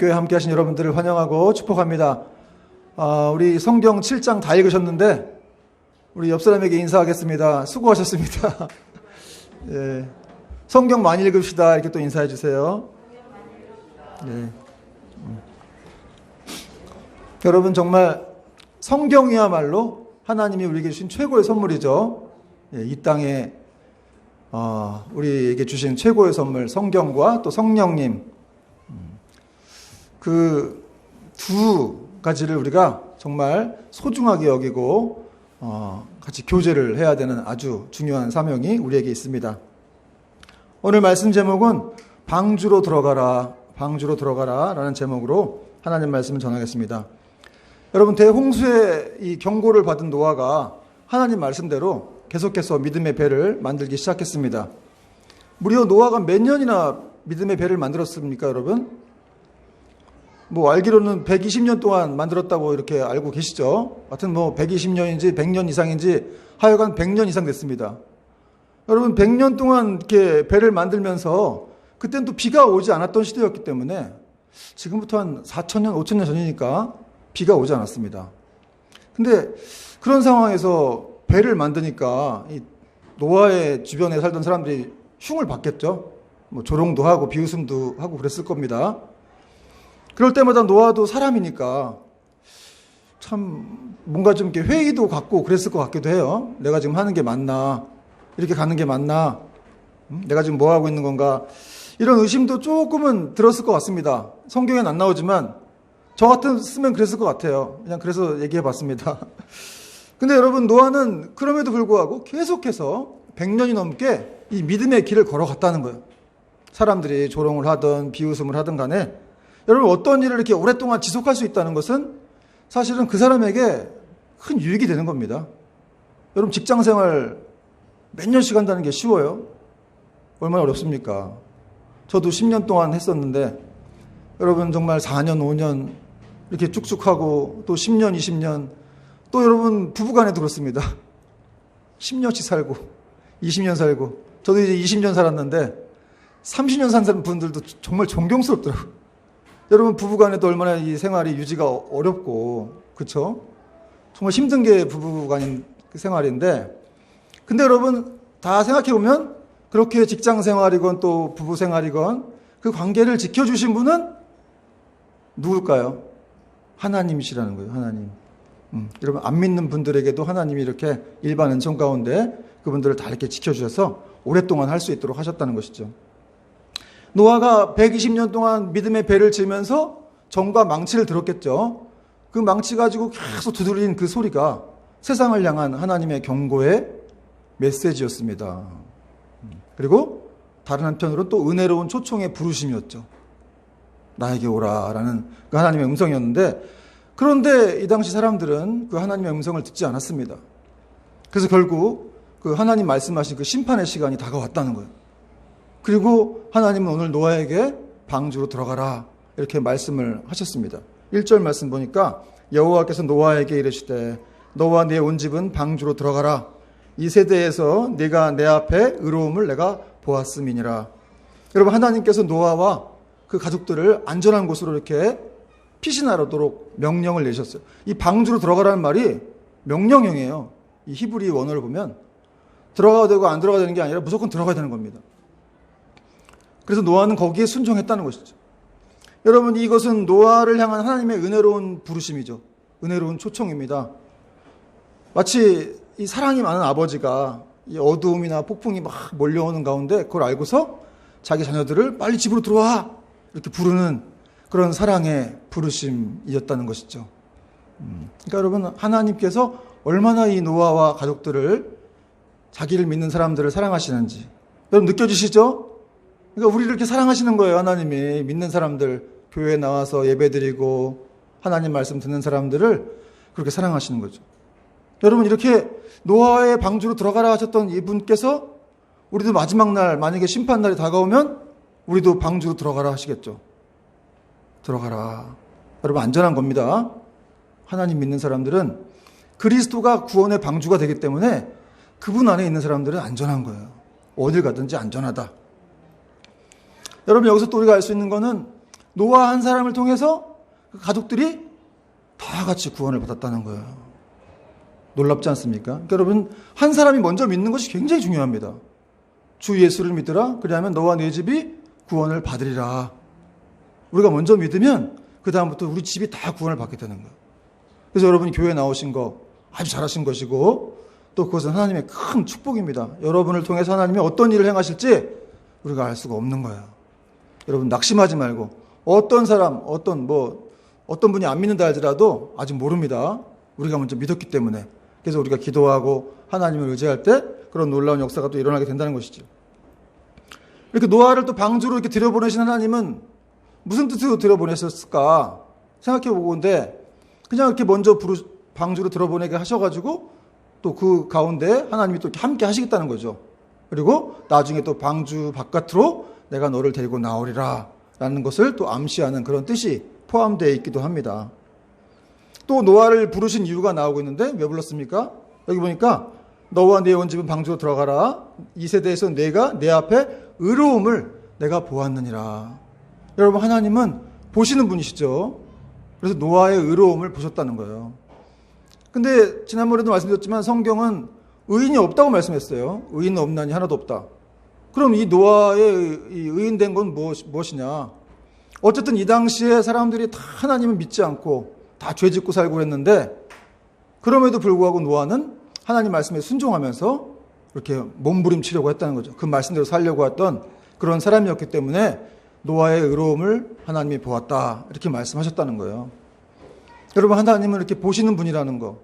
광교회 함께 하신 여러분들을 환영하고 축복합니다. 우리 성경 7장 다 읽으셨는데 우리 옆 사람에게 인사하겠습니다. 수고하셨습니다. 예, 성경 많이 읽읍시다. 이렇게 또 인사해 주세요. 예. 여러분 정말 성경이야말로 하나님이 우리에게 주신 최고의 선물이죠. 예, 이 땅에 우리에게 주신 최고의 선물 성경과 또 성령님, 그 두 가지를 우리가 정말 소중하게 여기고 같이 교제를 해야 되는 아주 중요한 사명이 우리에게 있습니다. 오늘 말씀 제목은 방주로 들어가라, 방주로 들어가라 라는 제목으로 하나님 말씀을 전하겠습니다. 여러분, 대홍수의 이 경고를 받은 노아가 하나님 말씀대로 계속해서 믿음의 배를 만들기 시작했습니다. 무려 노아가 몇 년이나 믿음의 배를 만들었습니까, 여러분? 알기로는 120년 동안 만들었다고 이렇게 알고 계시죠? 하여튼 120년인지 100년 이상인지 하여간 100년 이상 됐습니다. 여러분, 100년 동안 이렇게 배를 만들면서 그때는 또 비가 오지 않았던 시대였기 때문에 지금부터 한 4,000년, 5,000년 전이니까 비가 오지 않았습니다. 근데 그런 상황에서 배를 만드니까 이 노아의 주변에 살던 사람들이 흉을 받겠죠. 조롱도 하고 비웃음도 하고 그랬을 겁니다. 그럴 때마다 노아도 사람이니까 참 뭔가 좀 이렇게 회의도 갖고 그랬을 것 같기도 해요. 내가 지금 하는 게 맞나? 이렇게 가는 게 맞나? 내가 지금 뭐 하고 있는 건가? 이런 의심도 조금은 들었을 것 같습니다. 성경엔 안 나오지만 저 같으면 그랬을 것 같아요. 그냥 그래서 얘기해 봤습니다. 근데 여러분, 노아는 그럼에도 불구하고 계속해서 100년이 넘게 이 믿음의 길을 걸어갔다는 거예요. 사람들이 조롱을 하든 비웃음을 하든 간에 여러분, 어떤 일을 이렇게 오랫동안 지속할 수 있다는 것은 사실은 그 사람에게 큰 유익이 되는 겁니다. 여러분, 직장 생활 몇 년씩 한다는 게 쉬워요? 얼마나 어렵습니까? 저도 10년 동안 했었는데 여러분 정말 4년, 5년 이렇게 쭉쭉 하고 또 10년, 20년 또 여러분 부부간에도 그렇습니다. 10년씩 살고 20년 살고 저도 이제 20년 살았는데 30년 산 분들도 정말 존경스럽더라고요. 여러분 부부간에도 얼마나 이 생활이 유지가 어렵고 그렇죠? 정말 힘든 게 부부간인 생활인데 근데 여러분 다 생각해보면 그렇게 직장 생활이건 또 부부 생활이건 그 관계를 지켜주신 분은 누굴까요? 하나님이시라는 거예요. 하나님. 여러분 안 믿는 분들에게도 하나님이 이렇게 일반 은총 가운데 그분들을 다 이렇게 지켜주셔서 오랫동안 할 수 있도록 하셨다는 것이죠. 노아가 120년 동안 믿음의 배를 지으면서 정과 망치를 들었겠죠. 그 망치 가지고 계속 두드린 그 소리가 세상을 향한 하나님의 경고의 메시지였습니다. 그리고 다른 한편으로 또 은혜로운 초청의 부르심이었죠. 나에게 오라라는 그 하나님의 음성이었는데 그런데 이 당시 사람들은 그 하나님의 음성을 듣지 않았습니다. 그래서 결국 그 하나님 말씀하신 그 심판의 시간이 다가왔다는 거예요. 그리고 하나님은 오늘 노아에게 방주로 들어가라 이렇게 말씀을 하셨습니다. 1절 말씀 보니까 여호와께서 노아에게 이르시되 너와 네 온 집은 방주로 들어가라. 이 세대에서 네가 내 앞에 의로움을 내가 보았음이니라. 여러분, 하나님께서 노아와 그 가족들을 안전한 곳으로 이렇게 피신하도록 명령을 내셨어요. 이 방주로 들어가라는 말이 명령형이에요. 이 히브리 원어를 보면 들어가야 되고 안 들어가야 되는 게 아니라 무조건 들어가야 되는 겁니다. 그래서 노아는 거기에 순종했다는 것이죠. 여러분, 이것은 노아를 향한 하나님의 은혜로운 부르심이죠. 은혜로운 초청입니다. 마치 이 사랑이 많은 아버지가 이 어두움이나 폭풍이 막 몰려오는 가운데 그걸 알고서 자기 자녀들을 빨리 집으로 들어와 이렇게 부르는 그런 사랑의 부르심이었다는 것이죠. 그러니까 여러분, 하나님께서 얼마나 이 노아와 가족들을 자기를 믿는 사람들을 사랑하시는지 여러분 느껴지시죠? 그러니까 우리를 이렇게 사랑하시는 거예요. 하나님이 믿는 사람들, 교회에 나와서 예배드리고 하나님 말씀 듣는 사람들을 그렇게 사랑하시는 거죠. 여러분, 이렇게 노아의 방주로 들어가라 하셨던 이분께서 우리도 마지막 날 만약에 심판날이 다가오면 우리도 방주로 들어가라 하시겠죠. 들어가라. 여러분, 안전한 겁니다. 하나님 믿는 사람들은 그리스도가 구원의 방주가 되기 때문에 그분 안에 있는 사람들은 안전한 거예요. 어딜 가든지 안전하다. 여러분, 여기서 또 우리가 알 수 있는 거는 노아 한 사람을 통해서 그 가족들이 다 같이 구원을 받았다는 거예요. 놀랍지 않습니까? 그러니까 여러분, 한 사람이 먼저 믿는 것이 굉장히 중요합니다. 주 예수를 믿으라. 그리하면 너와 네 집이 구원을 받으리라. 우리가 먼저 믿으면 그 다음부터 우리 집이 다 구원을 받게 되는 거예요. 그래서 여러분이 교회 나오신 거 아주 잘하신 것이고, 또 그것은 하나님의 큰 축복입니다. 여러분을 통해서 하나님이 어떤 일을 행하실지 우리가 알 수가 없는 거예요. 여러분 낙심하지 말고, 어떤 사람, 어떤 분이 안 믿는다 할지라도 아직 모릅니다. 우리가 먼저 믿었기 때문에. 그래서 우리가 기도하고 하나님을 의지할 때 그런 놀라운 역사가 또 일어나게 된다는 것이죠. 이렇게 노아를 또 방주로 이렇게 들여보내신 하나님은 무슨 뜻으로 들여보내셨을까 생각해 보고인데, 그냥 이렇게 먼저 방주로 들어보내게 하셔가지고 또 그 가운데 하나님이 또 함께 하시겠다는 거죠. 그리고 나중에 또 방주 바깥으로 내가 너를 데리고 나오리라 라는 것을 또 암시하는 그런 뜻이 포함되어 있기도 합니다. 또 노아를 부르신 이유가 나오고 있는데 왜 불렀습니까? 여기 보니까 너와 네 온 집은 방주로 들어가라. 이 세대에서 내가 내 앞에 의로움을 내가 보았느니라. 여러분, 하나님은 보시는 분이시죠. 그래서 노아의 의로움을 보셨다는 거예요. 근데 지난번에도 말씀드렸지만 성경은 의인이 없다고 말씀했어요. 의인 없나니 하나도 없다. 그럼 이 노아의 의인된 건 무엇이냐? 어쨌든 이 당시에 사람들이 다 하나님을 믿지 않고 다 죄짓고 살고 그랬는데, 그럼에도 불구하고 노아는 하나님 말씀에 순종하면서 이렇게 몸부림치려고 했다는 거죠. 그 말씀대로 살려고 했던 그런 사람이었기 때문에 노아의 의로움을 하나님이 보았다, 이렇게 말씀하셨다는 거예요. 여러분, 하나님은 이렇게 보시는 분이라는 거.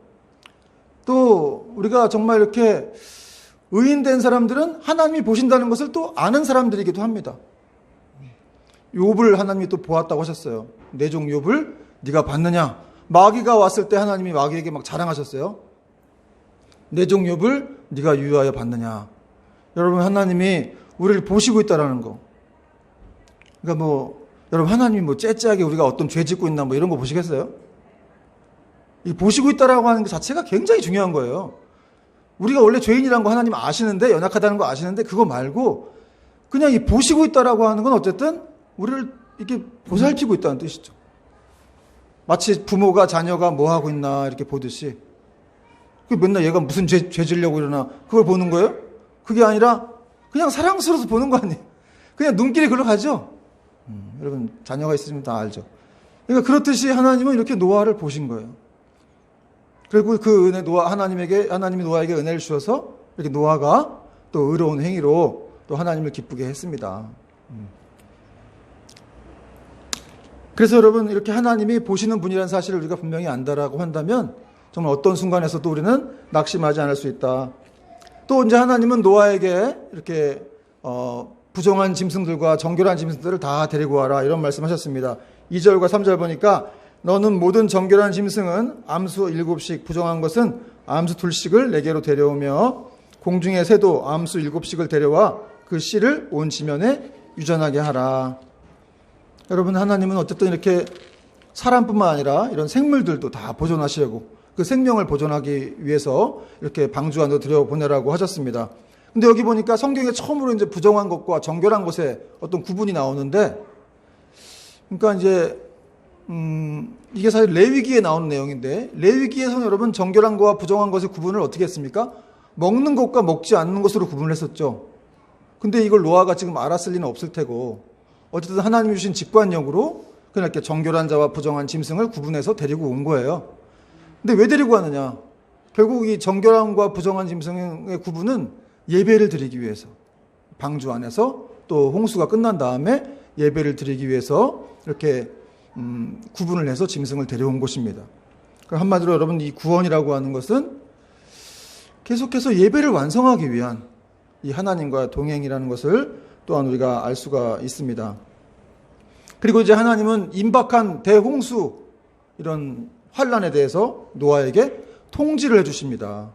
또 우리가 정말 이렇게 의인된 사람들은 하나님이 보신다는 것을 또 아는 사람들이기도 합니다. 욥을 하나님이 또 보았다고 하셨어요. 내 종 욥을 네가 봤느냐? 마귀가 왔을 때 하나님이 마귀에게 막 자랑하셨어요. 내 종 욥을 네가 유의하여 봤느냐? 여러분, 하나님이 우리를 보시고 있다라는 거. 그러니까 여러분, 하나님이 째째하게 우리가 어떤 죄 짓고 있나 이런 거 보시겠어요? 이 보시고 있다라고 하는 것 자체가 굉장히 중요한 거예요. 우리가 원래 죄인이라는 거 하나님 아시는데, 연약하다는 거 아시는데, 그거 말고 그냥 이 보시고 있다라고 하는 건 어쨌든 우리를 이렇게 보살피고 있다는 뜻이죠. 마치 부모가 자녀가 뭐 하고 있나 이렇게 보듯이, 맨날 얘가 무슨 죄 지려고 이러나 그걸 보는 거예요? 그게 아니라 그냥 사랑스러워서 보는 거 아니에요? 그냥 눈길이 글로 가죠? 여러분, 자녀가 있으시면 다 알죠. 그러니까 그렇듯이 하나님은 이렇게 노아를 보신 거예요. 그리고 그 은혜, 하나님이 노아에게 은혜를 주셔서 이렇게 노아가 또 의로운 행위로 또 하나님을 기쁘게 했습니다. 그래서 여러분, 이렇게 하나님이 보시는 분이라는 사실을 우리가 분명히 안다라고 한다면 정말 어떤 순간에서도 우리는 낙심하지 않을 수 있다. 또 이제 하나님은 노아에게 이렇게 부정한 짐승들과 정결한 짐승들을 다 데리고 와라, 이런 말씀하셨습니다. 2절과 3절 보니까 너는 모든 정결한 짐승은 암수 7씩, 부정한 것은 암수 2씩을 내게로 데려오며 공중의 새도 암수 7씩을 데려와 그 씨를 온 지면에 유전하게 하라. 여러분, 하나님은 어쨌든 이렇게 사람뿐만 아니라 이런 생물들도 다 보존하시려고, 그 생명을 보존하기 위해서 이렇게 방주 안으로 들여보내라고 하셨습니다. 근데 여기 보니까 성경에 처음으로 이제 부정한 것과 정결한 것에 어떤 구분이 나오는데, 그러니까 이제 이게 사실 레위기에 나오는 내용인데, 레위기에서는 여러분 정결한 것과 부정한 것의 구분을 어떻게 했습니까? 먹는 것과 먹지 않는 것으로 구분을 했었죠. 근데 이걸 노아가 지금 알았을 리는 없을 테고, 어쨌든 하나님이 주신 직관력으로 그냥 이렇게 정결한 자와 부정한 짐승을 구분해서 데리고 온 거예요. 근데 왜 데리고 왔느냐? 결국 이 정결함과 부정한 짐승의 구분은 예배를 드리기 위해서, 방주 안에서 또 홍수가 끝난 다음에 예배를 드리기 위해서 이렇게 구분을 해서 짐승을 데려온 것입니다. 한마디로 여러분, 이 구원이라고 하는 것은 계속해서 예배를 완성하기 위한 이 하나님과 동행이라는 것을 또한 우리가 알 수가 있습니다. 그리고 이제 하나님은 임박한 대홍수, 이런 환란에 대해서 노아에게 통지를 해주십니다.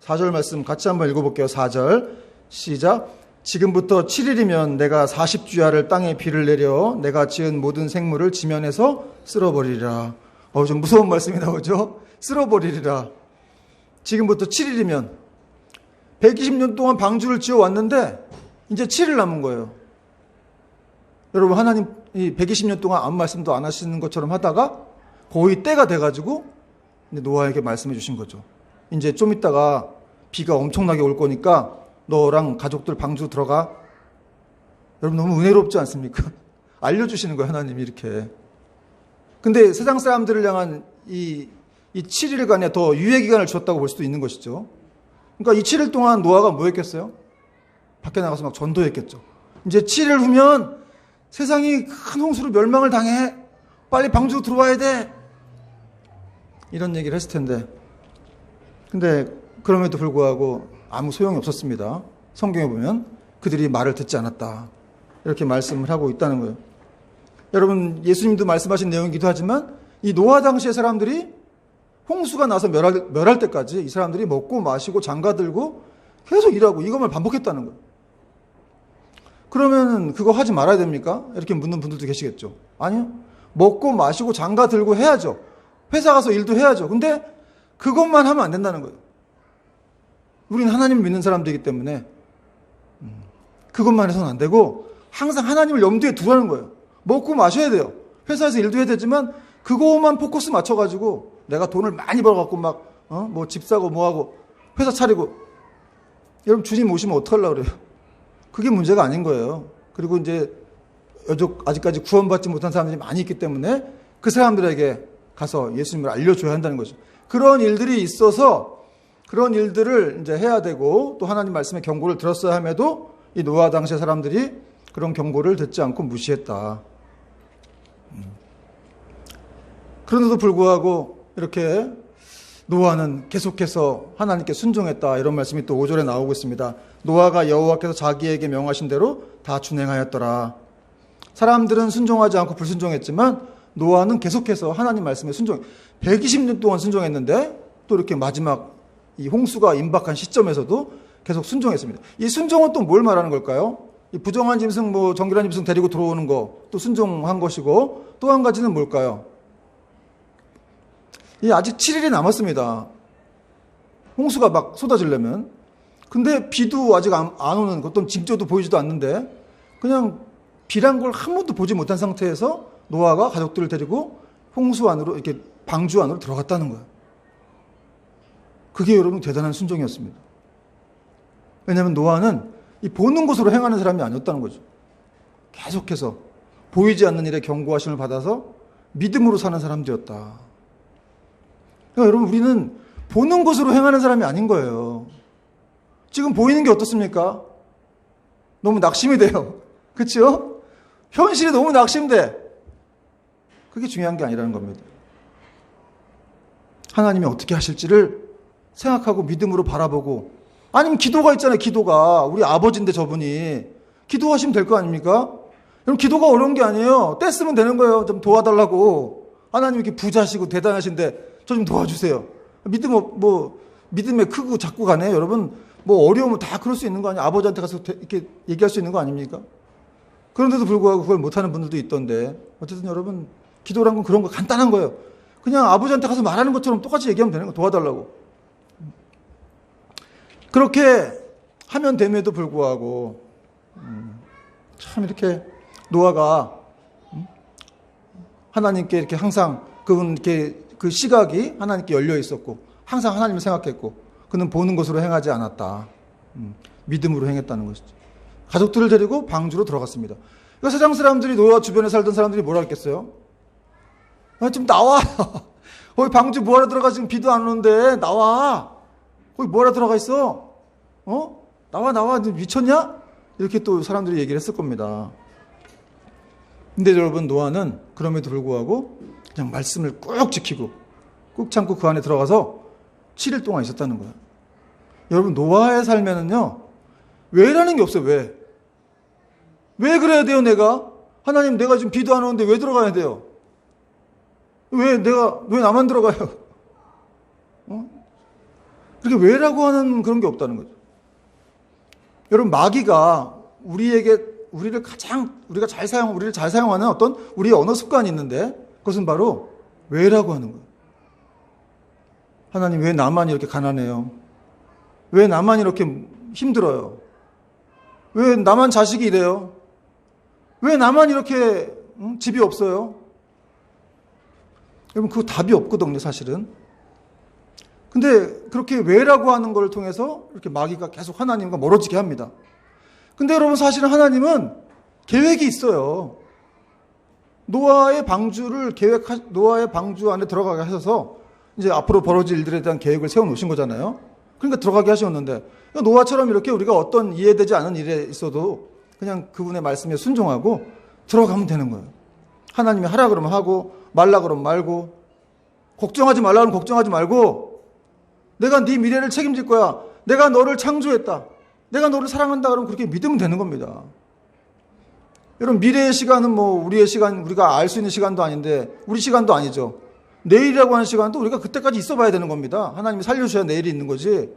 4절 말씀 같이 한번 읽어볼게요. 4절 시작. 지금부터 7일이면 내가 40주야를 땅에 비를 내려 내가 지은 모든 생물을 지면에서 쓸어버리리라. 좀 무서운 말씀이 나오죠. 쓸어버리리라. 지금부터 7일이면 120년 동안 방주를 지어왔는데 이제 7일 남은 거예요. 여러분, 하나님 이 120년 동안 아무 말씀도 안 하시는 것처럼 하다가 거의 때가 돼가지고 노아에게 말씀해 주신 거죠. 이제 좀 있다가 비가 엄청나게 올 거니까 너랑 가족들 방주 들어가. 여러분 너무 은혜롭지 않습니까? 알려주시는 거예요, 하나님이 이렇게. 근데 세상 사람들을 향한 이 7일간의 더 유예 기간을 주었다고 볼 수도 있는 것이죠. 그러니까 이 7일 동안 노아가 뭐 했겠어요? 밖에 나가서 막 전도했겠죠. 이제 7일 후면 세상이 큰 홍수로 멸망을 당해. 빨리 방주 들어와야 돼. 이런 얘기를 했을 텐데. 근데 그럼에도 불구하고 아무 소용이 없었습니다. 성경에 보면 그들이 말을 듣지 않았다. 이렇게 말씀을 하고 있다는 거예요. 여러분, 예수님도 말씀하신 내용이기도 하지만 이 노아 당시의 사람들이 홍수가 나서 멸할 때까지 이 사람들이 먹고 마시고 장가들고 계속 일하고 이것만 반복했다는 거예요. 그러면 그거 하지 말아야 됩니까? 이렇게 묻는 분들도 계시겠죠. 아니요. 먹고 마시고 장가 들고 해야죠. 회사 가서 일도 해야죠. 근데 그것만 하면 안 된다는 거예요. 우리는 하나님을 믿는 사람들이기 때문에 그것만 해서는 안 되고 항상 하나님을 염두에 두라는 거예요. 먹고 마셔야 돼요. 회사에서 일도 해야 되지만 그거만 포커스 맞춰가지고 내가 돈을 많이 벌어갖고 막 뭐 집 사고 뭐하고 회사 차리고 여러분 주님 오시면 어떡하려고 그래요? 그게 문제가 아닌 거예요. 그리고 이제 아직까지 구원받지 못한 사람들이 많이 있기 때문에 그 사람들에게 가서 예수님을 알려줘야 한다는 거죠. 그런 일들이 있어서 그런 일들을 이제 해야 되고 또 하나님 말씀의 경고를 들었어야 함에도 이 노아 당시의 사람들이 그런 경고를 듣지 않고 무시했다. 그런데도 불구하고 이렇게 노아는 계속해서 하나님께 순종했다. 이런 말씀이 또 5절에 나오고 있습니다. 노아가 여호와께서 자기에게 명하신 대로 다 준행하였더라. 사람들은 순종하지 않고 불순종했지만 노아는 계속해서 하나님 말씀에 120년 동안 순종했는데 또 이렇게 마지막 이 홍수가 임박한 시점에서도 계속 순종했습니다. 이 순종은 또 뭘 말하는 걸까요? 이 부정한 짐승, 정결한 짐승 데리고 들어오는 거, 또 순종한 것이고, 또 한 가지는 뭘까요? 아직 7일이 남았습니다. 홍수가 막 쏟아지려면. 근데 비도 아직 안 오는, 어떤 징조도 보이지도 않는데, 그냥 비란 걸 한 번도 보지 못한 상태에서 노아가 가족들을 데리고 홍수 안으로, 이렇게 방주 안으로 들어갔다는 거예요. 그게 여러분 대단한 순종이었습니다. 왜냐하면 노아는 이 보는 것으로 행하는 사람이 아니었다는 거죠. 계속해서 보이지 않는 일에 경고하심을 받아서 믿음으로 사는 사람들이었다. 그러니까 여러분 우리는 보는 것으로 행하는 사람이 아닌 거예요. 지금 보이는 게 어떻습니까? 너무 낙심이 돼요. 그렇죠? 현실이 너무 낙심돼. 그게 중요한 게 아니라는 겁니다. 하나님이 어떻게 하실지를 생각하고 믿음으로 바라보고, 아니면 기도가 있잖아요. 기도가 우리 아버지인데 저분이 기도하시면 될 거 아닙니까? 여러분 기도가 어려운 게 아니에요. 떼쓰면 되는 거예요. 좀 도와달라고. 하나님 이렇게 부자시고 대단하신데 저 좀 도와주세요. 믿음에 크고 작고 가네. 여러분 어려우면 다 그럴 수 있는 거 아니에요. 아버지한테 가서 이렇게 얘기할 수 있는 거 아닙니까? 그런데도 불구하고 그걸 못하는 분들도 있던데, 어쨌든 여러분 기도란 건 그런 거 간단한 거예요. 그냥 아버지한테 가서 말하는 것처럼 똑같이 얘기하면 되는 거, 도와달라고. 그렇게 하면 됨에도 불구하고 참 이렇게 노아가 하나님께 이렇게 항상 그분 이렇게 그 시각이 하나님께 열려 있었고 항상 하나님을 생각했고 그는 보는 것으로 행하지 않았다. 믿음으로 행했다는 것이죠. 가족들을 데리고 방주로 들어갔습니다. 그러니까 세상 사람들이, 노아 주변에 살던 사람들이 뭐라 했겠어요? 좀 나와. 거기 방주 뭐하러 들어가? 지금 비도 안 오는데 나와. 거기 뭐하러 들어가 있어? 나와. 너 미쳤냐? 이렇게 또 사람들이 얘기를 했을 겁니다. 근데 여러분 노아는 그럼에도 불구하고 그냥 말씀을 꾹 지키고 꾹 참고 그 안에 들어가서 7일 동안 있었다는 거예요. 여러분 노아의 삶에는요, 왜라는 게 없어요. 왜 그래야 돼요? 하나님 내가 지금 비도 안 오는데 왜 들어가야 돼요? 왜 나만 들어가요? 그렇게 왜라고 하는 그런 게 없다는 거죠. 여러분 마귀가 우리를 잘 사용하는 어떤 우리의 언어 습관이 있는데 그것은 바로 왜라고 하는 거예요. 하나님 왜 나만 이렇게 가난해요? 왜 나만 이렇게 힘들어요? 왜 나만 자식이 이래요? 왜 나만 이렇게 집이 없어요. 여러분, 그거 답이 없거든요, 사실은. 근데 그렇게 왜라고 하는 걸 통해서 이렇게 마귀가 계속 하나님과 멀어지게 합니다. 근데 여러분, 사실은 하나님은 계획이 있어요. 노아의 방주 안에 들어가게 하셔서 이제 앞으로 벌어질 일들에 대한 계획을 세워 놓으신 거잖아요. 그러니까 들어가게 하셨는데, 노아처럼 이렇게 우리가 어떤 이해되지 않은 일에 있어도 그냥 그분의 말씀에 순종하고 들어가면 되는 거예요. 하나님이 하라 그러면 하고, 말라 그러면 말고, 걱정하지 말라 그러면 걱정하지 말고, 내가 네 미래를 책임질 거야. 내가 너를 창조했다. 내가 너를 사랑한다 그러면 그렇게 믿으면 되는 겁니다. 여러분, 미래의 시간은 우리의 시간, 우리가 알 수 있는 시간도 아닌데, 우리 시간도 아니죠. 내일이라고 하는 시간도 우리가 그때까지 있어 봐야 되는 겁니다. 하나님이 살려주셔야 내일이 있는 거지,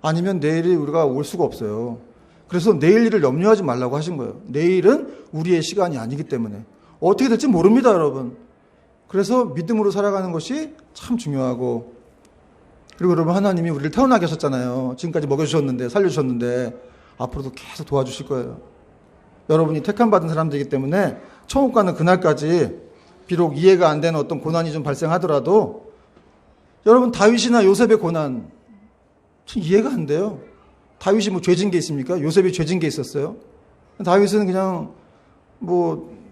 아니면 내일이 우리가 올 수가 없어요. 그래서 내일 일을 염려하지 말라고 하신 거예요. 내일은 우리의 시간이 아니기 때문에. 어떻게 될지 모릅니다, 여러분. 그래서 믿음으로 살아가는 것이 참 중요하고, 그리고 여러분, 하나님이 우리를 태어나게 하셨잖아요. 지금까지 먹여주셨는데, 살려주셨는데, 앞으로도 계속 도와주실 거예요. 여러분이 택함받은 사람들이기 때문에 천국 가는 그날까지 비록 이해가 안 되는 어떤 고난이 좀 발생하더라도, 여러분, 다윗이나 요셉의 고난 참 이해가 안 돼요. 다윗이 죄진 게 있습니까? 요셉이 죄진 게 있었어요? 다윗은 그냥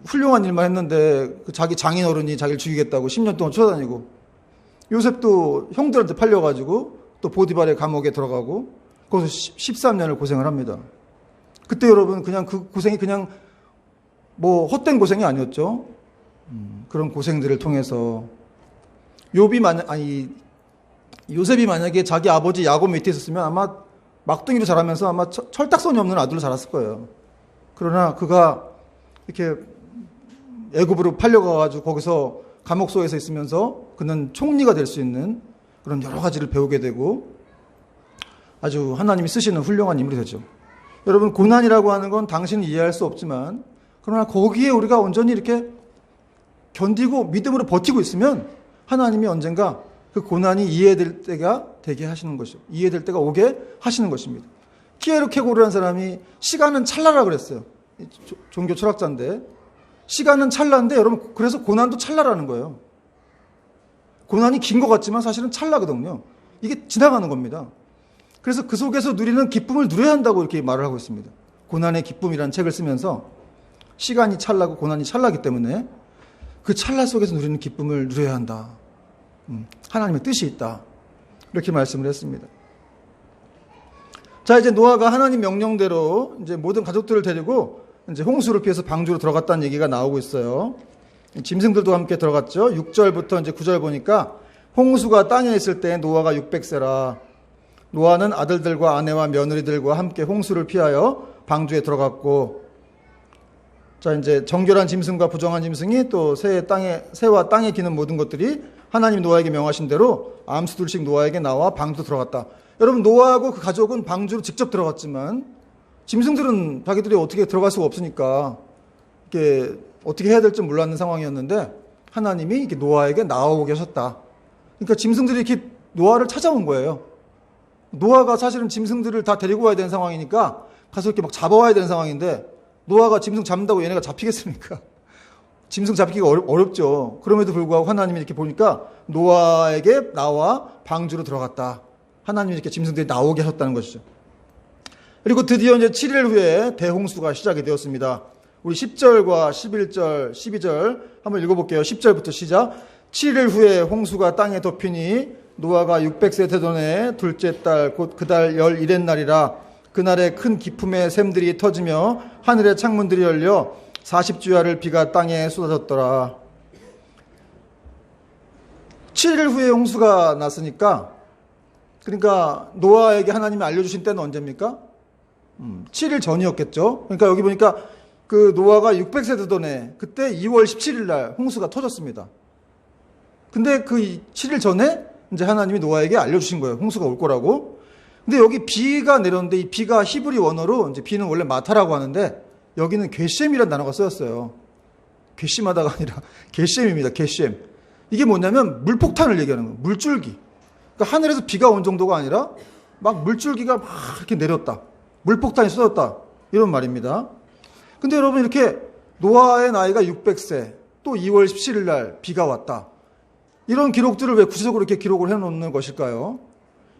훌륭한 일만 했는데 자기 장인어른이 자기를 죽이겠다고 10년 동안 쫓아다니고, 요셉도 형들한테 팔려가지고 또 보디발의 감옥에 들어가고 거기서 13년을 고생을 합니다. 그때 여러분, 그냥 그 고생이 그냥 헛된 고생이 아니었죠. 그런 고생들을 통해서 요셉이 만약에 자기 아버지 야곱 밑에 있었으면 아마 막둥이로 자라면서 아마 철딱선이 없는 아들로 자랐을 거예요. 그러나 그가 이렇게 애굽으로 팔려가가지고 거기서 감옥소에서 있으면서 그는 총리가 될 수 있는 그런 여러 가지를 배우게 되고 아주 하나님이 쓰시는 훌륭한 인물이 되죠. 여러분, 고난이라고 하는 건 당신은 이해할 수 없지만, 그러나 거기에 우리가 온전히 이렇게 견디고 믿음으로 버티고 있으면 하나님이 언젠가 그 고난이 이해될 때가 되게 하시는 것이죠. 이해될 때가 오게 하시는 것입니다. 키에르케고르라는 사람이 시간은 찰나라 그랬어요. 종교 철학자인데, 시간은 찰나인데 여러분, 그래서 고난도 찰나라는 거예요. 고난이 긴 것 같지만 사실은 찰나거든요. 이게 지나가는 겁니다. 그래서 그 속에서 누리는 기쁨을 누려야 한다고 이렇게 말을 하고 있습니다. 고난의 기쁨이라는 책을 쓰면서 시간이 찰나고 고난이 찰나기 때문에 그 찰나 속에서 누리는 기쁨을 누려야 한다. 하나님의 뜻이 있다. 이렇게 말씀을 했습니다. 자, 이제 노아가 하나님 명령대로 이제 모든 가족들을 데리고 이제 홍수를 피해서 방주로 들어갔다는 얘기가 나오고 있어요. 짐승들도 함께 들어갔죠. 6절부터 이제 9절 보니까 홍수가 땅에 있을 때 노아가 600세라. 노아는 아들들과 아내와 며느리들과 함께 홍수를 피하여 방주에 들어갔고, 자, 이제 정결한 짐승과 부정한 짐승이 또 새와 땅에 기는 모든 것들이 하나님 노아에게 명하신 대로 암수둘씩 노아에게 나와 방주 들어갔다. 여러분, 노아하고 그 가족은 방주로 직접 들어갔지만 짐승들은 자기들이 어떻게 들어갈 수가 없으니까 이게 어떻게 해야 될지 몰랐는 상황이었는데 하나님이 이렇게 노아에게 나오게 하셨다. 그러니까 짐승들이 이렇게 노아를 찾아온 거예요. 노아가 사실은 짐승들을 다 데리고 와야 되는 상황이니까 가서 이렇게 막 잡아와야 되는 상황인데, 노아가 짐승 잡는다고 얘네가 잡히겠습니까? 짐승 잡히기가 어렵죠. 그럼에도 불구하고 하나님이 이렇게 보니까 노아에게 나와 방주로 들어갔다. 하나님이 이렇게 짐승들이 나오게 하셨다는 것이죠. 그리고 드디어 이제 7일 후에 대홍수가 시작이 되었습니다. 우리 10절과 11절, 12절 한번 읽어볼게요. 10절부터 시작. 7일 후에 홍수가 땅에 덮이니 노아가 600세 되던 둘째 달 곧 그 달 11의 날이라. 그날에 큰 기품의 샘들이 터지며 하늘의 창문들이 열려 40주야를 비가 땅에 쏟아졌더라. 7일 후에 홍수가 났으니까, 그러니까 노아에게 하나님이 알려주신 때는 언제입니까? 7일 전이었겠죠. 그러니까 여기 보니까 그 노아가 600세 되던 그때 2월 17일 날 홍수가 터졌습니다. 근데 그 7일 전에 이제 하나님이 노아에게 알려주신 거예요. 홍수가 올 거라고. 근데 여기 비가 내렸는데 이 비가 히브리 원어로 이제 비는 원래 마타라고 하는데 여기는 겟셈이라는 단어가 쓰였어요. 겟심하다가 아니라 겟셈입니다. 겟셈. 이게 뭐냐면 물폭탄을 얘기하는 거예요. 물줄기. 그러니까 하늘에서 비가 온 정도가 아니라 막 물줄기가 막 이렇게 내렸다. 물폭탄이 쏟았다. 이런 말입니다. 근데 여러분, 이렇게 노아의 나이가 600세, 또 2월 17일 날 비가 왔다. 이런 기록들을 왜 구체적으로 이렇게 기록을 해놓는 것일까요?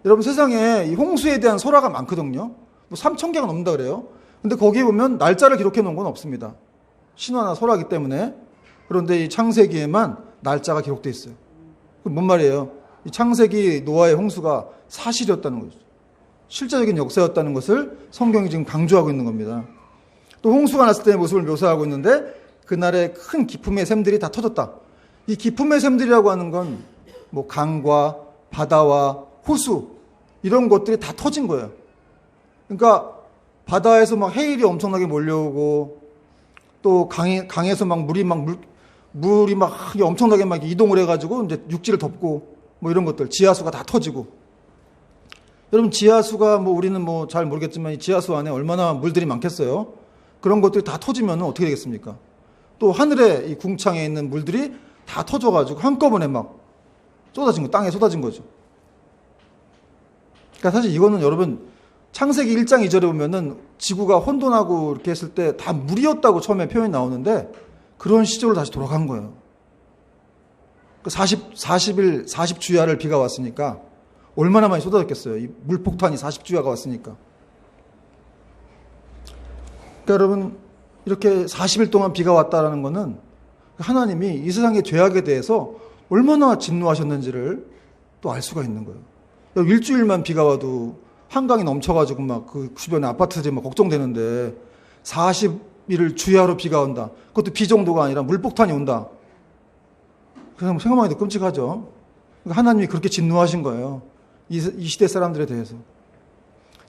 여러분, 세상에 이 홍수에 대한 설화가 많거든요. 뭐 3,000개가 넘는다 그래요. 근데 거기에 보면 날짜를 기록해 놓은 건 없습니다. 신화나 설화이기 때문에. 그런데 이 창세기에만 날짜가 기록돼 있어요. 그럼 뭔 말이에요? 이 창세기 노아의 홍수가 사실이었다는 거죠. 실제적인 역사였다는 것을 성경이 지금 강조하고 있는 겁니다. 또 홍수가 났을 때의 모습을 묘사하고 있는데 그날의 큰 기품의 샘들이 다 터졌다. 이 기품의 샘들이라고 하는 건 뭐 강과 바다와 호수 이런 것들이 다 터진 거예요. 그러니까 바다에서 막 해일이 엄청나게 몰려오고 또 강에서 막 물이 엄청나게 막 이동을 해가지고 이제 육지를 덮고 뭐 이런 것들 지하수가 다 터지고. 여러분, 지하수가 뭐 우리는 뭐 잘 모르겠지만 이 지하수 안에 얼마나 물들이 많겠어요. 그런 것들이 다 터지면 어떻게 되겠습니까? 또 하늘에 이 궁창에 있는 물들이 다 터져가지고 한꺼번에 막 쏟아진 거, 땅에 쏟아진 거죠. 그러니까 사실 이거는 여러분 창세기 1장 2절에 보면은 지구가 혼돈하고 이렇게 했을 때 다 물이었다고 처음에 표현이 나오는데 그런 시절로 다시 돌아간 거예요. 40주야를 비가 왔으니까 얼마나 많이 쏟아졌겠어요. 이 물폭탄이 40주야가 왔으니까. 그러니까 여러분, 이렇게 40일 동안 비가 왔다라는 것은 하나님이 이 세상의 죄악에 대해서 얼마나 진노하셨는지를 또 알 수가 있는 거예요. 일주일만 비가 와도 한강이 넘쳐가지고 막 그 주변에 아파트들이 막 걱정되는데 40일을 주야로 비가 온다. 그것도 비 정도가 아니라 물폭탄이 온다. 그냥 생각만 해도 끔찍하죠. 하나님이 그렇게 진노하신 거예요. 이 시대 사람들에 대해서.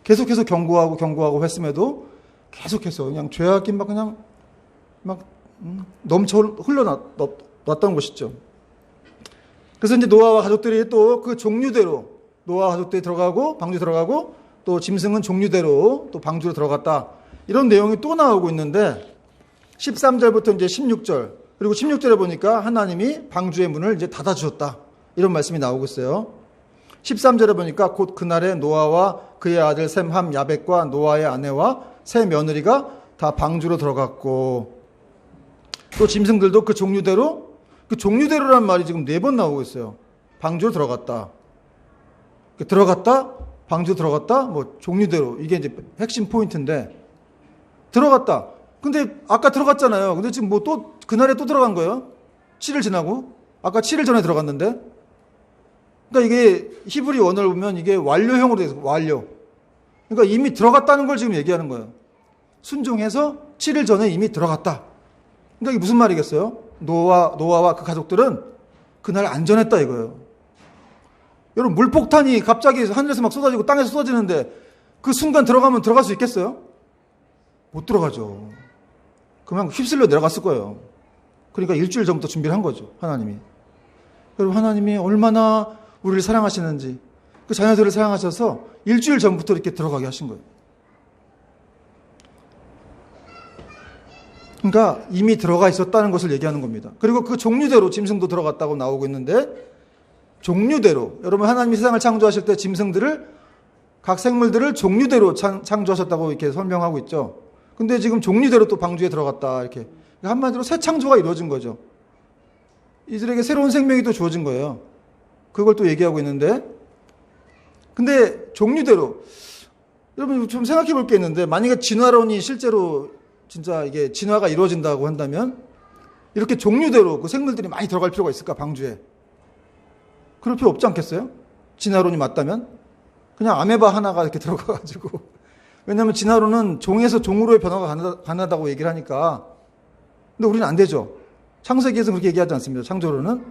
계속해서 경고하고 했음에도 계속해서 그냥 죄악이 막 그냥 넘쳐 흘러났던 것이죠. 그래서 이제 노아와 가족들이 또 그 종류대로 노아와 가족들이 들어가고 방주에 들어가고 또 짐승은 종류대로 또 방주로 들어갔다. 이런 내용이 또 나오고 있는데 13절부터 이제 16절 그리고 16절에 보니까 하나님이 방주의 문을 이제 닫아 주셨다. 이런 말씀이 나오고 있어요. 13절에 보니까 곧 그날에 노아와 그의 아들 셈, 함, 야벳과 노아의 아내와 세 며느리가 다 방주로 들어갔고 또 짐승들도 그 종류대로란 말이 지금 4번 나오고 있어요. 방주로 들어갔다. 방주 들어갔다, 뭐 종류대로. 이게 이제 핵심 포인트인데 들어갔다. 근데 아까 들어갔잖아요. 근데 지금 뭐 또 그날에 또 들어간 거예요. 7일 지나고. 아까 7일 전에 들어갔는데. 그러니까 이게 히브리 원어를 보면 이게 완료형으로 되어 있어요. 완료. 그러니까 이미 들어갔다는 걸 지금 얘기하는 거예요. 순종해서 7일 전에 이미 들어갔다. 그러니까 이게 무슨 말이겠어요? 노아와 그 가족들은 그날 안전했다 이거예요. 여러분, 물폭탄이 갑자기 하늘에서 막 쏟아지고 땅에서 쏟아지는데 그 순간 들어가면 들어갈 수 있겠어요? 못 들어가죠. 그냥 휩쓸려 내려갔을 거예요. 그러니까 일주일 전부터 준비를 한 거죠. 하나님이. 여러분, 하나님이 얼마나 우리를 사랑하시는지 그 자녀들을 사랑하셔서 일주일 전부터 이렇게 들어가게 하신 거예요. 그러니까 이미 들어가 있었다는 것을 얘기하는 겁니다. 그리고 그 종류대로 짐승도 들어갔다고 나오고 있는데 종류대로 여러분 하나님이 세상을 창조하실 때 짐승들을 각 생물들을 종류대로 창조하셨다고 이렇게 설명하고 있죠. 근데 지금 종류대로 또 방주에 들어갔다 이렇게 한마디로 새 창조가 이루어진 거죠. 이들에게 새로운 생명이 또 주어진 거예요. 그걸 또 얘기하고 있는데 근데 종류대로 여러분 좀 생각해 볼 게 있는데 만약에 진화론이 실제로 진짜 이게 진화가 이루어진다고 한다면 이렇게 종류대로 그 생물들이 많이 들어갈 필요가 있을까 방주에? 그럴 필요 없지 않겠어요? 진화론이 맞다면? 그냥 아메바 하나가 이렇게 들어가가지고 왜냐하면 진화론은 종에서 종으로의 변화가 가능하다고 얘기를 하니까 근데 우리는 안 되죠. 창세기에서 그렇게 얘기하지 않습니다. 창조론은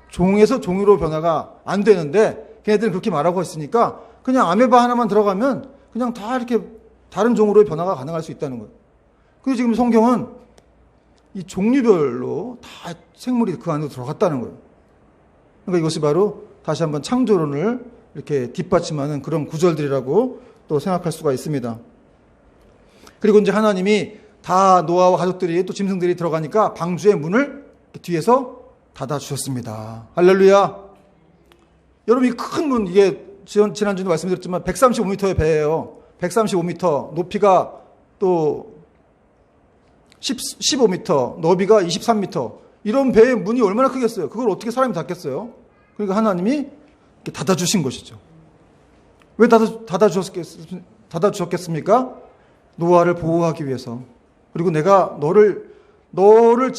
종에서 종으로 변화가 안 되는데 걔네들은 그렇게 말하고 있으니까 그냥 아메바 하나만 들어가면 그냥 다 이렇게 다른 종으로의 변화가 가능할 수 있다는 거예요. 그래서 지금 성경은 이 종류별로 다 생물이 그 안으로 들어갔다는 거예요. 그러니까 이것이 바로 다시 한번 창조론을 이렇게 뒷받침하는 그런 구절들이라고 또 생각할 수가 있습니다. 그리고 이제 하나님이 다 노아와 가족들이 또 짐승들이 들어가니까 방주의 문을 뒤에서 닫아주셨습니다. 할렐루야. 여러분 이 큰 문 이게 지난주에도 말씀드렸지만 135m의 배예요. 135m 높이가 또 15m, 너비가 23m. 이런 배의 문이 얼마나 크겠어요? 그걸 어떻게 사람이 닫겠어요? 그러니까 하나님이 이렇게 닫아주신 것이죠. 왜 닫아주셨겠습니까? 노아를 보호하기 위해서. 그리고 내가 너를 너를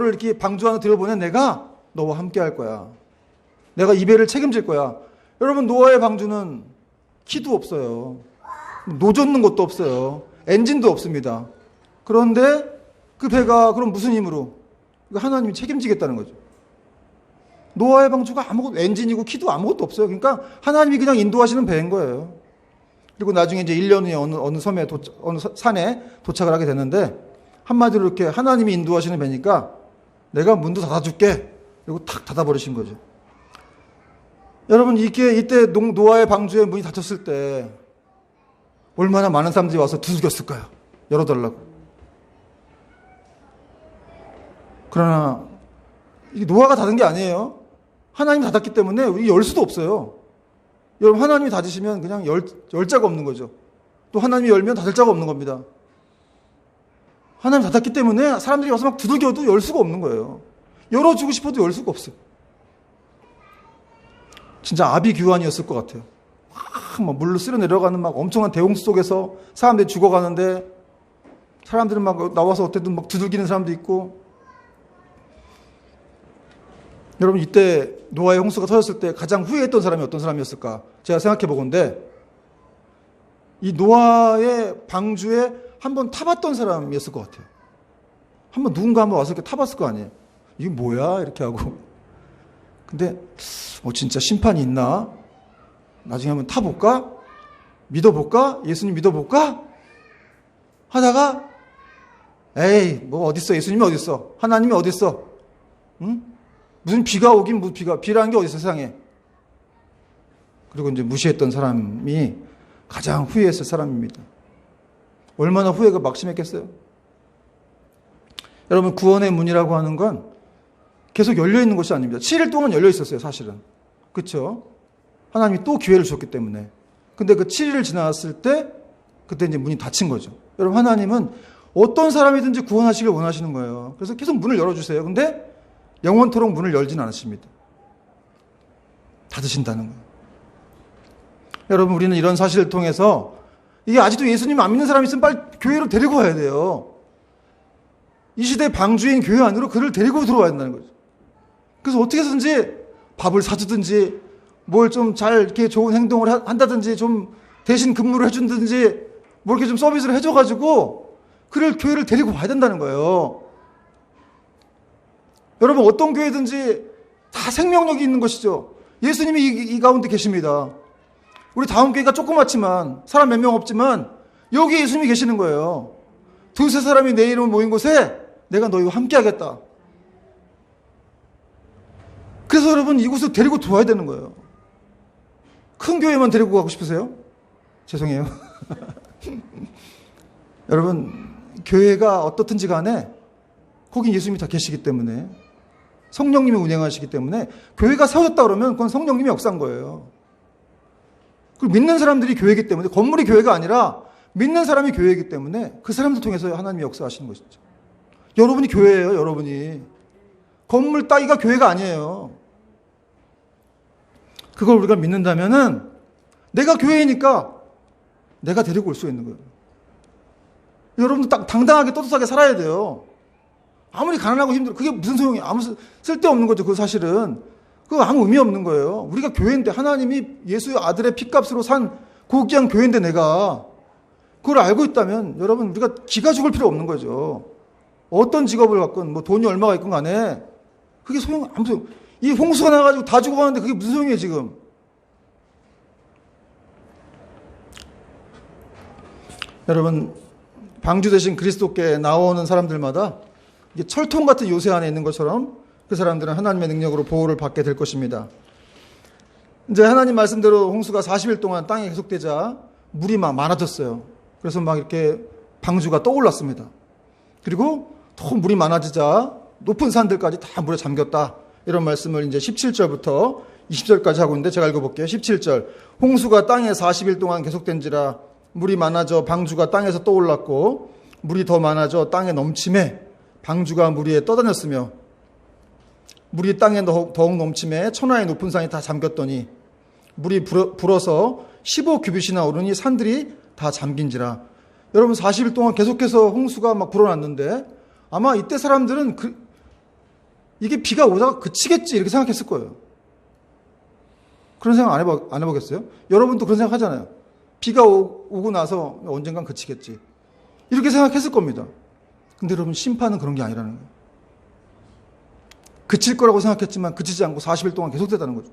이렇게 방주 안에 들여보낸 내가 너와 함께 할 거야. 내가 이 배를 책임질 거야. 여러분, 노아의 방주는 키도 없어요. 노젓는 것도 없어요. 엔진도 없습니다. 그런데 그 배가 그럼 무슨 힘으로? 하나님이 책임지겠다는 거죠. 노아의 방주가 아무것도, 엔진이고 키도 아무것도 없어요. 그러니까 하나님이 그냥 인도하시는 배인 거예요. 그리고 나중에 이제 1년 후에 어느 섬에 어느 산에 도착을 하게 됐는데, 한마디로 이렇게 하나님이 인도하시는 배니까 내가 문도 닫아줄게. 그리고 탁 닫아버리신 거죠. 여러분, 이때 노아의 방주에 문이 닫혔을 때 얼마나 많은 사람들이 와서 두들겼을까요? 열어달라고. 그러나 이게 노아가 닫은 게 아니에요. 하나님이 닫았기 때문에 우리 열 수도 없어요. 여러분, 하나님이 닫으시면 그냥 열 자가 없는 거죠. 또 하나님이 열면 닫을 자가 없는 겁니다. 하나님이 닫았기 때문에 사람들이 와서 막 두들겨도 열 수가 없는 거예요. 열어주고 싶어도 열 수가 없어요. 진짜 아비규환이었을 것 같아요. 막 물로 쓸어 내려가는 막 엄청난 대홍수 속에서 사람들이 죽어가는데, 사람들은 막 나와서 어쨌든 막 두들기는 사람도 있고. 여러분, 이때 노아의 홍수가 터졌을 때 가장 후회했던 사람이 어떤 사람이었을까? 제가 생각해 보건데, 이 노아의 방주에 한번 타봤던 사람이었을 것 같아요. 누군가 한번 와서 이렇게 타봤을 거 아니에요. 이게 뭐야? 이렇게 하고. 근데 진짜 심판이 있나? 나중에 한번 타볼까? 믿어볼까? 예수님 믿어볼까? 하다가 에이, 뭐 어딨어? 예수님이 어딨어? 하나님이 어딨어? 응? 무슨 비가 오긴 비라는 게 어딨어, 세상에. 그리고 이제 무시했던 사람이 가장 후회했을 사람입니다. 얼마나 후회가 막심했겠어요? 여러분, 구원의 문이라고 하는 건 계속 열려있는 것이 아닙니다. 7일 동안 열려있었어요, 사실은. 그렇죠? 하나님이 또 기회를 주셨기 때문에. 근데 그 7일을 지났을 때 그때 이제 문이 닫힌 거죠. 여러분, 하나님은 어떤 사람이든지 구원하시길 원하시는 거예요. 그래서 계속 문을 열어주세요. 근데 영원토록 문을 열진 않으십니다. 닫으신다는 거예요. 여러분, 우리는 이런 사실을 통해서 이게 아직도 예수님 안 믿는 사람이 있으면 빨리 교회로 데리고 와야 돼요. 이 시대 방주인 교회 안으로 그를 데리고 들어와야 된다는 거죠. 그래서 어떻게 해서든지 밥을 사주든지 뭘 좀 잘 이렇게 좋은 행동을 한다든지 좀 대신 근무를 해준다든지 뭐 이렇게 좀 서비스를 해줘가지고 그를 교회를 데리고 와야 된다는 거예요. 여러분, 어떤 교회든지 다 생명력이 있는 것이죠. 예수님이 이 가운데 계십니다. 우리 다음 교회가 조그맣지만 사람 몇 명 없지만 여기 예수님이 계시는 거예요. 두세 사람이 내 이름을 모인 곳에 내가 너희와 함께 하겠다. 그래서 여러분, 이곳을 데리고 들어와야 되는 거예요. 큰 교회만 데리고 가고 싶으세요? 죄송해요. 여러분, 교회가 어떻든지 간에 거긴 예수님이 다 계시기 때문에, 성령님이 운행하시기 때문에, 교회가 세워졌다 그러면 그건 성령님의 역사인 거예요. 그리고 믿는 사람들이 교회이기 때문에, 건물이 교회가 아니라 믿는 사람이 교회이기 때문에 그 사람들 통해서 하나님이 역사하시는 것이죠. 여러분이 교회예요, 여러분이. 건물 따위가 교회가 아니에요. 그걸 우리가 믿는다면은 내가 교회이니까 내가 데리고 올 수 있는 거예요. 여러분도 딱 당당하게 떳떳하게 살아야 돼요. 아무리 가난하고 힘들어, 그게 무슨 소용이에요? 아무 쓸데없는 거죠. 그 사실은 그거 아무 의미 없는 거예요. 우리가 교회인데, 하나님이 예수의 아들의 피값으로 산 고귀한 교회인데, 내가 그걸 알고 있다면 여러분, 우리가 기가 죽을 필요 없는 거죠. 어떤 직업을 갖건 뭐 돈이 얼마가 있건 간에 그게 아무 소용. 이 홍수가 나가지고 다 죽어가는데 그게 무슨 소용이에요, 지금? 여러분, 방주 대신 그리스도께 나오는 사람들마다 이게 철통 같은 요새 안에 있는 것처럼 그 사람들은 하나님의 능력으로 보호를 받게 될 것입니다. 이제 하나님 말씀대로 홍수가 40일 동안 땅에 계속되자 물이 막 많아졌어요. 그래서 막 이렇게 방주가 떠올랐습니다. 그리고 더 물이 많아지자 높은 산들까지 다 물에 잠겼다. 이런 말씀을 이제 17절부터 20절까지 하고 있는데, 제가 읽어볼게요. 17절. 홍수가 땅에 40일 동안 계속된지라 물이 많아져 방주가 땅에서 떠올랐고 물이 더 많아져 땅에 넘침에 방주가 물 위에 떠다녔으며 물이 땅에 더욱 넘침에 천하의 높은 산이 다 잠겼더니 물이 불어서 15규빗이나 오르니 산들이 다 잠긴지라. 여러분 40일 동안 계속해서 홍수가 막 불어났는데 아마 이때 사람들은 이게 비가 오다가 그치겠지 이렇게 생각했을 거예요. 그런 생각 안 해보겠어요? 여러분도 그런 생각 하잖아요. 비가 오고 나서 언젠간 그치겠지. 이렇게 생각했을 겁니다. 근데 여러분 심판은 그런 게 아니라는 거예요. 그칠 거라고 생각했지만 그치지 않고 40일 동안 계속됐다는 거죠.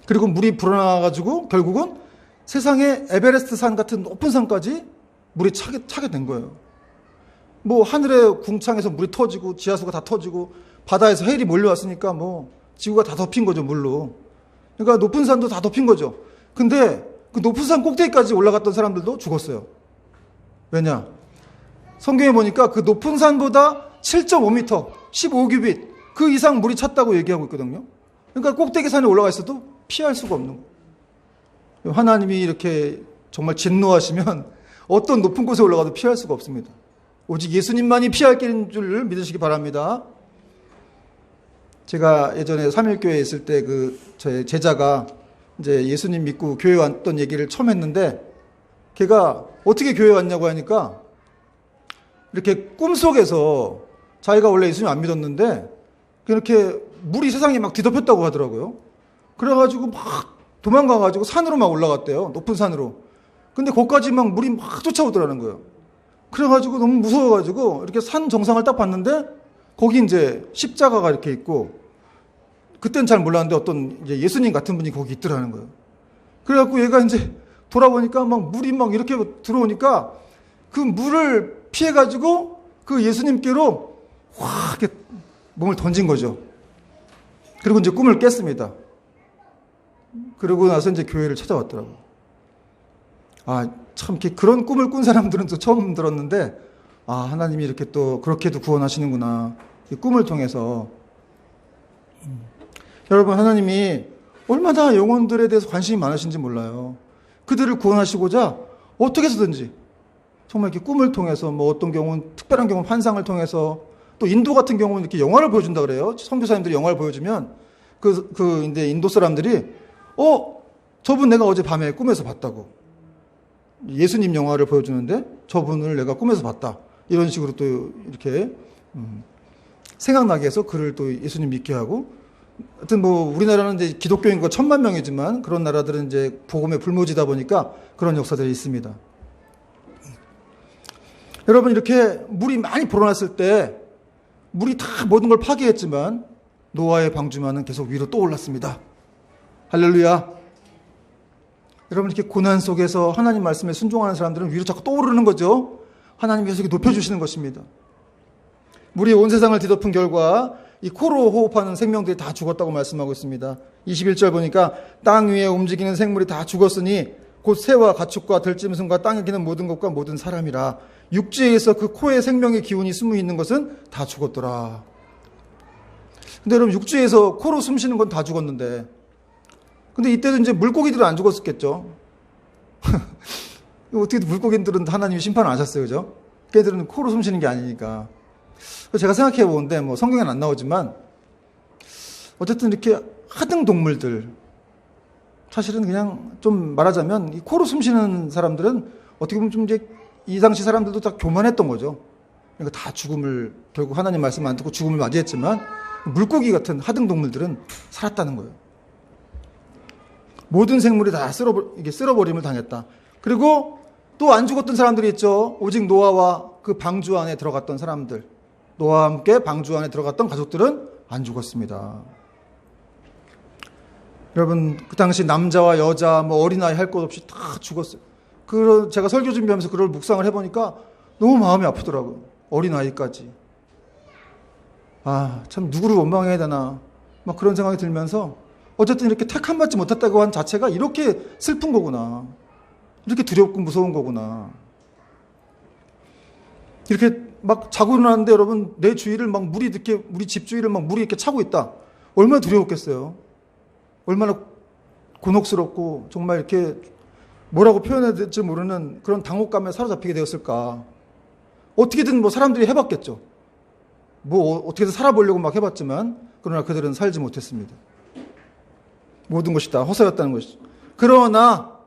그리고 물이 불어나가지고 결국은 세상의 에베레스트 산 같은 높은 산까지 물이 차게 된 거예요. 뭐 하늘의 궁창에서 물이 터지고 지하수가 다 터지고 바다에서 해일이 몰려왔으니까 뭐 지구가 다 덮인 거죠, 물로. 그러니까 높은 산도 다 덮인 거죠. 근데 그 높은 산 꼭대기까지 올라갔던 사람들도 죽었어요. 왜냐? 성경에 보니까 그 높은 산보다 7.5m, 15규빗 그 이상 물이 찼다고 얘기하고 있거든요. 그러니까 꼭대기 산에 올라가 있어도 피할 수가 없는 거예요. 하나님이 이렇게 정말 진노하시면 어떤 높은 곳에 올라가도 피할 수가 없습니다. 오직 예수님만이 피할 길인 줄 믿으시기 바랍니다. 제가 예전에 삼일교회에 있을 때 저의 제자가 이제 예수님 믿고 교회 왔던 얘기를 처음 했는데 걔가 어떻게 교회 왔냐고 하니까 이렇게 꿈속에서 자기가 원래 예수님 안 믿었는데 그렇게 물이 세상에 막 뒤덮였다고 하더라고요. 그래가지고 막 도망가가지고 산으로 막 올라갔대요. 높은 산으로. 근데 거기까지 막 물이 막 쫓아오더라는 거예요. 그래가지고 너무 무서워가지고 이렇게 산 정상을 딱 봤는데 거기 이제 십자가가 이렇게 있고 그땐 잘 몰랐는데 어떤 이제 예수님 같은 분이 거기 있더라는 거예요. 그래갖고 얘가 이제 돌아보니까 막 물이 막 이렇게 들어오니까 그 물을 피해가지고 그 예수님께로 확 이렇게 몸을 던진 거죠. 그리고 이제 꿈을 깼습니다. 그러고 나서 이제 교회를 찾아왔더라고요. 참 이렇게 그런 꿈을 꾼 사람들은 또 처음 들었는데 하나님이 이렇게 또 그렇게도 구원하시는구나. 이 꿈을 통해서. 여러분 하나님이 얼마나 영혼들에 대해서 관심이 많으신지 몰라요. 그들을 구원하시고자 어떻게 해서든지 정말 이렇게 꿈을 통해서 뭐 어떤 경우는 특별한 경우는 환상을 통해서 또 인도 같은 경우는 이렇게 영화를 보여준다 그래요. 선교사님들이 영화를 보여주면 이제 인도 사람들이 저분 내가 어제 밤에 꿈에서 봤다고. 예수님 영화를 보여주는데 저분을 내가 꿈에서 봤다. 이런 식으로 또 이렇게 생각나게 해서 그를 또 예수님 믿게 하고 하여튼 뭐 우리나라는 이제 기독교 인구가 1000만 명이지만 그런 나라들은 이제 복음의 불모지다 보니까 그런 역사들이 있습니다. 여러분 이렇게 물이 많이 불어났을 때 물이 다 모든 걸 파괴했지만 노아의 방주만은 계속 위로 또 올랐습니다. 할렐루야. 여러분 이렇게 고난 속에서 하나님 말씀에 순종하는 사람들은 위로 자꾸 또 오르는 거죠. 하나님 계속 높여주시는 것입니다. 물이 온 세상을 뒤덮은 결과 이 코로 호흡하는 생명들이 다 죽었다고 말씀하고 있습니다. 21절 보니까 땅 위에 움직이는 생물이 다 죽었으니 곧 새와 가축과 들짐승과 땅에 기는 모든 것과 모든 사람이라. 육지에서 그 코에 생명의 기운이 숨어 있는 것은 다 죽었더라. 근데 여러분 육지에서 코로 숨 쉬는 건 다 죽었는데 근데 이때도 이제 물고기들은 안 죽었겠죠. 어떻게 물고기들은 하나님이 심판을 안 하셨어요. 그죠? 걔들은 코로 숨 쉬는 게 아니니까. 제가 생각해 보는데 뭐 성경에는 안 나오지만 어쨌든 이렇게 하등 동물들 사실은 그냥 좀 말하자면 이 코로 숨 쉬는 사람들은 어떻게 보면 좀 이제 이 당시 사람들도 다 교만했던 거죠. 그러니까 다 죽음을 결국 하나님 말씀 안 듣고 죽음을 맞이했지만 물고기 같은 하등 동물들은 살았다는 거예요. 모든 생물이 다 쓸어버림을 당했다. 그리고 또 안 죽었던 사람들이 있죠. 오직 노아와 그 방주 안에 들어갔던 사람들. 노아와 함께 방주 안에 들어갔던 가족들은 안 죽었습니다. 여러분 그 당시 남자와 여자 뭐 어린아이 할 것 없이 다 죽었어요. 제가 설교 준비하면서 그걸 묵상을 해보니까 너무 마음이 아프더라고요. 어린아이까지. 참 누구를 원망해야 되나 막 그런 생각이 들면서 어쨌든 이렇게 택함받지 못했다고 한 자체가 이렇게 슬픈 거구나. 이렇게 두렵고 무서운 거구나. 이렇게 막 자고 일어났는데 여러분 내 주위를 막 우리 집 주위를 막 물이 이렇게 차고 있다. 얼마나 두려웠겠어요. 얼마나 곤혹스럽고 정말 이렇게 뭐라고 표현해야 될지 모르는 그런 당혹감에 사로잡히게 되었을까. 어떻게든 뭐 사람들이 해봤겠죠. 뭐 어떻게든 살아보려고 막 해봤지만 그러나 그들은 살지 못했습니다. 모든 것이 다 허사였다는 것이죠. 그러나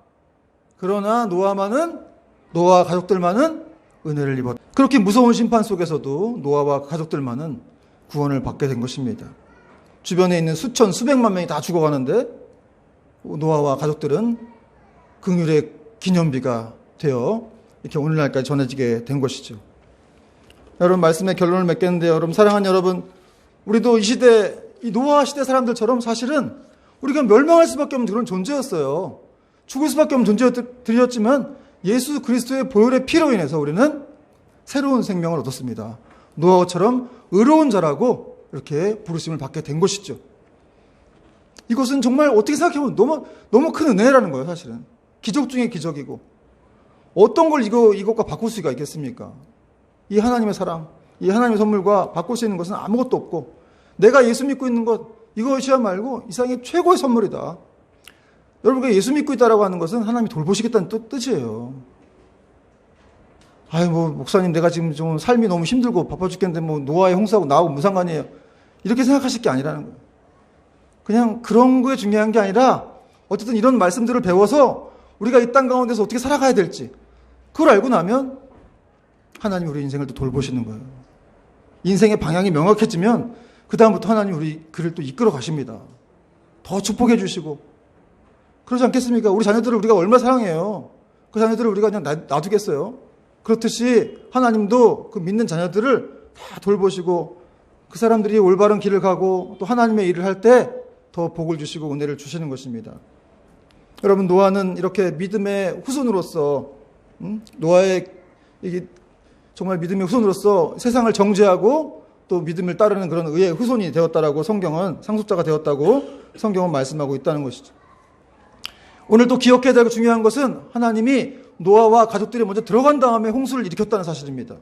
노아와 가족들만은 은혜를 입었다. 그렇게 무서운 심판 속에서도 노아와 가족들만은 구원을 받게 된 것입니다. 주변에 있는 수천, 수백만 명이 다 죽어가는데 노아와 가족들은 긍휼의 기념비가 되어 이렇게 오늘날까지 전해지게 된 것이죠. 여러분, 말씀의 결론을 맺겠는데, 여러분, 사랑하는 여러분, 우리도 이 시대, 이 노아 시대 사람들처럼 사실은 우리가 멸망할 수밖에 없는 그런 존재였어요. 죽을 수밖에 없는 존재였지만 예수 그리스도의 보혈의 피로 인해서 우리는 새로운 생명을 얻었습니다. 노아처럼 의로운 자라고 이렇게 부르심을 받게 된 것이죠. 이것은 정말 어떻게 생각해보면 너무 큰 은혜라는 거예요, 사실은. 기적 중에 기적이고. 어떤 걸 이것과 바꿀 수가 있겠습니까? 이 하나님의 사랑, 이 하나님의 선물과 바꿀 수 있는 것은 아무것도 없고, 내가 예수 믿고 있는 것, 이것이야 말고 이 세상의 최고의 선물이다. 여러분가 예수 믿고 있다라고 하는 것은 하나님이 돌보시겠다는 뜻이에요. 목사님, 내가 지금 좀 삶이 너무 힘들고 바빠 죽겠는데 노아의 홍수하고 나하고 무슨 상관이에요. 이렇게 생각하실 게 아니라는 거예요. 그냥 그런 거에 중요한 게 아니라 어쨌든 이런 말씀들을 배워서 우리가 이 땅 가운데서 어떻게 살아가야 될지 그걸 알고 나면 하나님이 우리 인생을 또 돌보시는 거예요. 인생의 방향이 명확해지면 그 다음부터 하나님이 그를 또 이끌어 가십니다. 더 축복해 주시고. 그러지 않겠습니까? 우리 자녀들을 우리가 얼마나 사랑해요. 그 자녀들을 우리가 그냥 놔두겠어요? 그렇듯이 하나님도 그 믿는 자녀들을 다 돌보시고 그 사람들이 올바른 길을 가고 또 하나님의 일을 할 때 더 복을 주시고 은혜를 주시는 것입니다. 여러분, 노아는 이렇게 믿음의 후손으로서 노아의 이게 정말 믿음의 후손으로서 세상을 정죄하고 또 믿음을 따르는 그런 의의 후손이 되었다라고 상속자가 되었다고 성경은 말씀하고 있다는 것이죠. 오늘 또 기억해야 될 중요한 것은 하나님이 노아와 가족들이 먼저 들어간 다음에 홍수를 일으켰다는 사실입니다.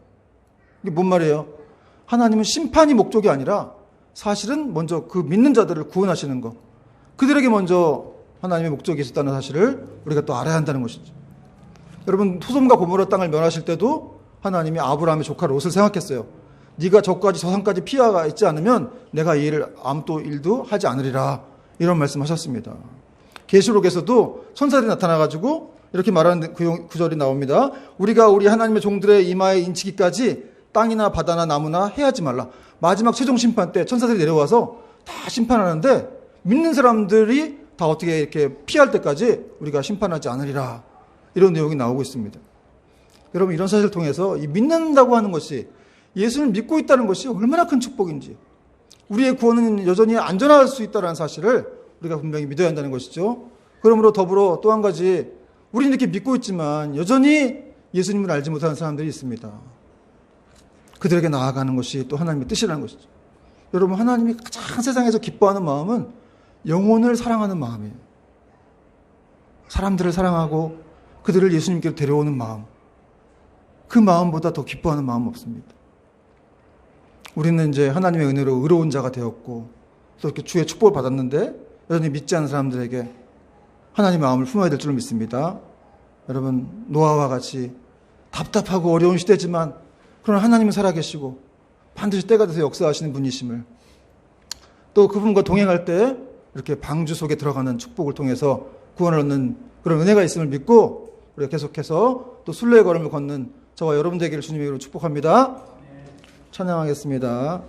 이게 뭔 말이에요? 하나님은 심판이 목적이 아니라 사실은 먼저 그 믿는 자들을 구원하시는 것, 그들에게 먼저 하나님의 목적이 있었다는 사실을 우리가 또 알아야 한다는 것이죠. 여러분, 소돔과 고모라 땅을 멸하실 때도 하나님이 아브라함의 조카 롯을 생각했어요. 네가 저까지 저 산까지 피해가 있지 않으면 내가 이 일을 아무 일도 하지 않으리라, 이런 말씀하셨습니다. 계시록에서도 천사들이 나타나가지고 이렇게 말하는 그 구절이 나옵니다. 우리가 우리 하나님의 종들의 이마에 인치기까지 땅이나 바다나 나무나 해하지 말라. 마지막 최종 심판 때 천사들이 내려와서 다 심판하는데 믿는 사람들이 다 어떻게 이렇게 피할 때까지 우리가 심판하지 않으리라, 이런 내용이 나오고 있습니다. 여러분, 이런 사실을 통해서 이 믿는다고 하는 것이, 예수를 믿고 있다는 것이 얼마나 큰 축복인지, 우리의 구원은 여전히 안전할 수 있다는 사실을 우리가 분명히 믿어야 한다는 것이죠. 그러므로 더불어 또 한 가지, 우리는 이렇게 믿고 있지만 여전히 예수님을 알지 못하는 사람들이 있습니다. 그들에게 나아가는 것이 또 하나님의 뜻이라는 것이죠. 여러분, 하나님이 가장 세상에서 기뻐하는 마음은 영혼을 사랑하는 마음이에요. 사람들을 사랑하고 그들을 예수님께로 데려오는 마음, 그 마음보다 더 기뻐하는 마음은 없습니다. 우리는 이제 하나님의 은혜로 의로운 자가 되었고 또 이렇게 주의 축복을 받았는데 여전히 믿지 않는 사람들에게 하나님의 마음을 품어야 될 줄 믿습니다. 여러분, 노아와 같이 답답하고 어려운 시대지만 그러나 하나님은 살아계시고 반드시 때가 돼서 역사하시는 분이심을, 또 그분과 동행할 때 이렇게 방주 속에 들어가는 축복을 통해서 구원을 얻는 그런 은혜가 있음을 믿고 우리가 계속해서 또 순례의 걸음을 걷는 저와 여러분 되기를 주님의 이름으로 축복합니다. 찬양하겠습니다.